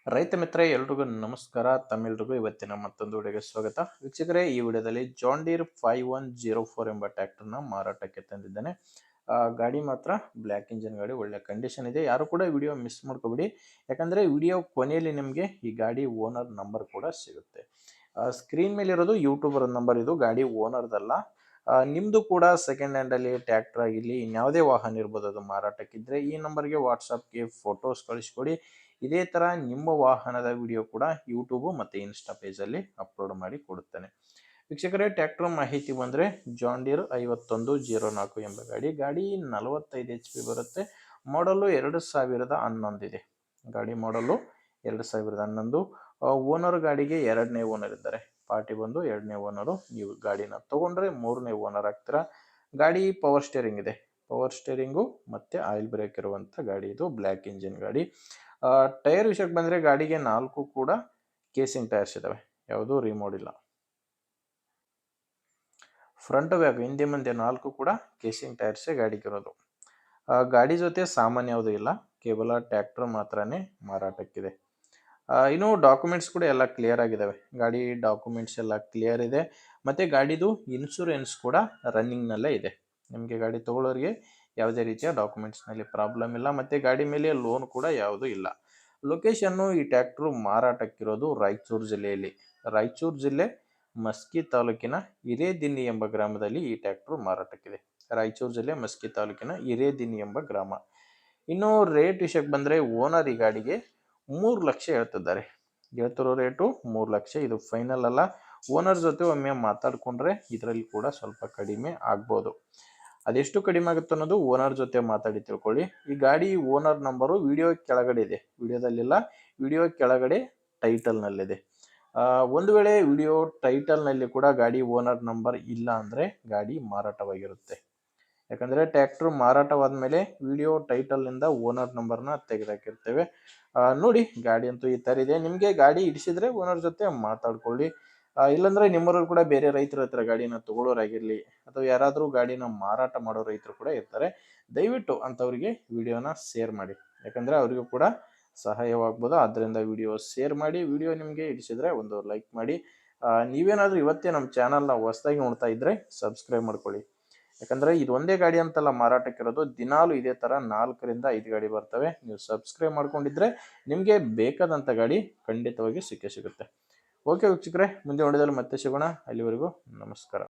ರೈತ ಮಿತ್ರ ಎಲ್ರಿಗೂ ನಮಸ್ಕಾರ. ತಮ್ಮೆಲ್ರಿಗೂ ಇವತ್ತಿನ ಮತ್ತೊಂದು ವಿಡಿಯೋಗೆ ಸ್ವಾಗತ. ವೀಕ್ಷಕರೇ, ಈ ವಿಡಿಯೋದಲ್ಲಿ ಜಾನ್ ಡೀರ್ 5104 ಎಂಬ ಟ್ರ್ಯಾಕ್ಟರ್ನ ಮಾರಾಟಕ್ಕೆ ತಂದಿದ್ದೇನೆ. ಗಾಡಿ ಮಾತ್ರ ಬ್ಲ್ಯಾಕ್ ಇಂಜಿನ್ ಗಾಡಿ, ಒಳ್ಳೆ ಕಂಡೀಷನ್ ಇದೆ. ಯಾರು ಕೂಡ ವಿಡಿಯೋ ಮಿಸ್ ಮಾಡ್ಕೋಬೇಡಿ, ಯಾಕಂದರೆ ವಿಡಿಯೋ ಕೊನೆಯಲ್ಲಿ ನಿಮಗೆ ಈ ಗಾಡಿ ಓನರ್ ನಂಬರ್ ಕೂಡ ಸಿಗುತ್ತೆ. ಸ್ಕ್ರೀನ್ ಮೇಲೆ ಇರೋದು ಯೂಟ್ಯೂಬರ್ ನಂಬರ್, ಇದು ಗಾಡಿ ಓನರ್ದಲ್ಲ. ನಿಮ್ಮದು ಕೂಡ ಸೆಕೆಂಡ್ ಹ್ಯಾಂಡಲ್ಲಿ ಟ್ರ್ಯಾಕ್ಟರ್ ಆಗಿರಲಿ, ಇನ್ಯಾವುದೇ ವಾಹನ ಇರ್ಬೋದು, ಅದು ಮಾರಾಟಕ್ಕಿದ್ದರೆ ಈ ನಂಬರ್ಗೆ ವಾಟ್ಸಪ್ಗೆ ಫೋಟೋಸ್ ಕಳಿಸ್ಕೊಡಿ. ಇದೇ ಥರ ನಿಮ್ಮ ವಾಹನದ ವಿಡಿಯೋ ಕೂಡ ಯೂಟ್ಯೂಬು ಮತ್ತು ಇನ್ಸ್ಟಾ ಪೇಜಲ್ಲಿ ಅಪ್ಲೋಡ್ ಮಾಡಿ ಕೊಡುತ್ತೇನೆ. ವೀಕ್ಷಕರೇ, ಟ್ರ್ಯಾಕ್ಟರ್ ಮಾಹಿತಿ ಬಂದರೆ ಜಾನ್ ಡೀರ್ 5104 ಎಂಬ ಗಾಡಿ 45 HP ಬರುತ್ತೆ. ಮಾಡಲು 2011 ಇದೆ. ಗಾಡಿ ಮಾಡಲು 2011. ಓನರ್ ಗಾಡಿಗೆ ಎರಡನೇ ಓನರ್ ಇದ್ದಾರೆ. ಪಾರ್ಟಿ ಬಂದು ಎರಡನೇ ಓನರು. ನೀವು ಗಾಡಿನ ತೊಗೊಂಡ್ರೆ ಮೂರನೇ ಓನರ್ ಆಗ್ತೀರಾ. ಗಾಡಿ ಪವರ್ ಸ್ಟೇರಿಂಗ್ ಇದೆ. ಪವರ್ ಸ್ಟೇರಿಂಗು ಮತ್ತು ಆಯಿಲ್ ಬ್ರೇಕ್ ಇರುವಂಥ ಗಾಡಿ ಇದು, ಬ್ಲ್ಯಾಕ್ ಇಂಜಿನ್ ಗಾಡಿ. ಟೈರ್ ವಿಷಯಕ್ಕೆ ಬಂದರೆ ಗಾಡಿಗೆ 4 ಕೂಡ ಕೇಸಿಂಗ್ ಟೈರ್ಸ್ ಇದ್ದಾವೆ, ಯಾವುದೂ ರಿಮೋಡ್ ಇಲ್ಲ. ಫ್ರಂಟ್ ಬ್ಯಾಕ್ ಹಿಂದೆ ಮುಂದೆ 4 ಕೂಡ ಕೇಸಿಂಗ್ ಟೈರ್ಸೇ ಗಾಡಿಗಿರೋದು. ಗಾಡಿ ಜೊತೆ ಸಾಮಾನ್ಯ ಯಾವುದೂ ಇಲ್ಲ, ಕೇವಲ ಟ್ರ್ಯಾಕ್ಟರ್ ಮಾತ್ರನೇ ಮಾರಾಟಕ್ಕಿದೆ. ಇನ್ನು ಡಾಕ್ಯುಮೆಂಟ್ಸ್ ಕೂಡ ಎಲ್ಲ ಕ್ಲಿಯರ್ ಆಗಿದ್ದಾವೆ. ಗಾಡಿ ಡಾಕ್ಯುಮೆಂಟ್ಸ್ ಎಲ್ಲ ಕ್ಲಿಯರ್ ಇದೆ. ಮತ್ತು ಗಾಡಿದು ಇನ್ಶೂರೆನ್ಸ್ ಕೂಡ ರನ್ನಿಂಗ್ನಲ್ಲೇ ಇದೆ. ನಿಮಗೆ ಗಾಡಿ ತೊಗೊಳ್ಳೋರಿಗೆ ಯಾವುದೇ ರೀತಿಯ ಡಾಕ್ಯುಮೆಂಟ್ಸ್ನಲ್ಲಿ ಪ್ರಾಬ್ಲಮ್ ಇಲ್ಲ. ಮತ್ತು ಗಾಡಿ ಮೇಲೆ ಲೋನ್ ಕೂಡ ಯಾವುದೂ ಇಲ್ಲ. ಲೊಕೇಶನ್ನು, ಈ ಟ್ರ್ಯಾಕ್ಟ್ರು ಮಾರಾಟಕ್ಕಿರೋದು ರಾಯಚೂರು ಜಿಲ್ಲೆಯಲ್ಲಿ. ರಾಯಚೂರು ಜಿಲ್ಲೆ ಮಸ್ಕಿ ತಾಲೂಕಿನ ಹಿರೇದಿನ್ನಿ ಎಂಬ ಗ್ರಾಮದಲ್ಲಿ ಈ ಟ್ರ್ಯಾಕ್ಟ್ರು ಮಾರಾಟಕ್ಕಿದೆ. ರಾಯಚೂರು ಜಿಲ್ಲೆ ಮಸ್ಕಿ ತಾಲೂಕಿನ ಹಿರೇದಿನ್ನಿ ಎಂಬ ಗ್ರಾಮ. ಇನ್ನು ರೇಟ್ ವಿಷಯಕ್ಕೆ ಬಂದರೆ ಓನರ್ ಈ ಗಾಡಿಗೆ 3 ಲಕ್ಷ ಹೇಳ್ತಿದ್ದಾರೆ. ಹೇಳ್ತಿರೋ ರೇಟು 3 ಲಕ್ಷ. ಇದು ಫೈನಲ್ ಅಲ್ಲ. ಓನರ್ ಜೊತೆ ಒಮ್ಮೆ ಮಾತಾಡಿಕೊಂಡ್ರೆ ಇದರಲ್ಲಿ ಕೂಡ ಸ್ವಲ್ಪ ಕಡಿಮೆ ಆಗ್ಬೋದು. ಅದೆಷ್ಟು ಕಡಿಮೆ ಆಗುತ್ತೆ ಅನ್ನೋದು ಓನರ್ ಜೊತೆ ಮಾತಾಡಿ ತಿಳ್ಕೊಳ್ಳಿ. ಈ ಗಾಡಿ ಓನರ್ ನಂಬರು ವಿಡಿಯೋ ಕೆಳಗಡೆ ಇದೆ, ವಿಡಿಯೋದಲ್ಲಿಲ್ಲ, ವಿಡಿಯೋ ಕೆಳಗಡೆ ಟೈಟಲ್ನಲ್ಲಿದೆ. ಒಂದು ವೇಳೆ ವಿಡಿಯೋ ಟೈಟಲ್ನಲ್ಲಿ ಕೂಡ ಗಾಡಿ ಓನರ್ ನಂಬರ್ ಇಲ್ಲ ಅಂದರೆ ಗಾಡಿ ಮಾರಾಟವಾಗಿರುತ್ತೆ. ಯಾಕಂದರೆ ಟ್ರ್ಯಾಕ್ಟ್ರು ಮಾರಾಟವಾದ ಮೇಲೆ ವಿಡಿಯೋ ಟೈಟಲ್ನಿಂದ ಓನರ್ ನಂಬರ್ನ ತೆಗೆದಾಕಿರ್ತೇವೆ. ನೋಡಿ, ಗಾಡಿ ಅಂತೂ ಈ ಥರ ಇದೆ. ನಿಮಗೆ ಗಾಡಿ ಇಡಿಸಿದ್ರೆ ಓನರ್ ಜೊತೆ ಮಾತಾಡ್ಕೊಳ್ಳಿ. ಇಲ್ಲಾಂದರೆ ನಿಮ್ಮವರು ಕೂಡ ಬೇರೆ ರೈತರ ಹತ್ರ ಗಾಡಿನ ತೊಗೊಳ್ಳೋರಾಗಿರಲಿ, ಅಥವಾ ಯಾರಾದರೂ ಗಾಡಿನ ಮಾರಾಟ ಮಾಡೋ ರೈತರು ಕೂಡ ಇರ್ತಾರೆ. ದಯವಿಟ್ಟು ಅಂಥವ್ರಿಗೆ ವಿಡಿಯೋನ ಶೇರ್ ಮಾಡಿ, ಯಾಕಂದರೆ ಅವರಿಗೂ ಕೂಡ ಸಹಾಯವಾಗ್ಬೋದು. ಆದ್ದರಿಂದ ವಿಡಿಯೋ ಶೇರ್ ಮಾಡಿ. ವಿಡಿಯೋ ನಿಮಗೆ ಇಡಿಸಿದರೆ ಒಂದು ಲೈಕ್ ಮಾಡಿ. ನೀವೇನಾದರೂ ಇವತ್ತೇ ನಮ್ಮ ಚಾನಲ್ನ ಹೊಸದಾಗಿ ನೋಡ್ತಾ ಇದ್ದರೆ ಸಬ್ಸ್ಕ್ರೈಬ್ ಮಾಡ್ಕೊಳ್ಳಿ. ಯಾಕಂದರೆ ಇದು ಒಂದೇ ಗಾಡಿ ಅಂತಲ್ಲ ಮಾರಾಟಕ್ಕಿರೋದು, ದಿನಾಲು ಇದೇ ಥರ 4 ರಿಂದ 5 ಗಾಡಿ ಬರ್ತವೆ. ನೀವು ಸಬ್ಸ್ಕ್ರೈಬ್ ಮಾಡ್ಕೊಂಡಿದ್ರೆ ನಿಮಗೆ ಬೇಕಾದಂಥ ಗಾಡಿ ಖಂಡಿತವಾಗಿ ಸಿಕ್ಕೇ ಸಿಗುತ್ತೆ. ಓಕೆ ವೀಕ್ಷಕರೇ, ಮುಂದೆ ನೋಡಿದಲ್ಲಿ ಮತ್ತೆ ಸಿಗೋಣ. ಅಲ್ಲಿವರೆಗೂ ನಮಸ್ಕಾರ.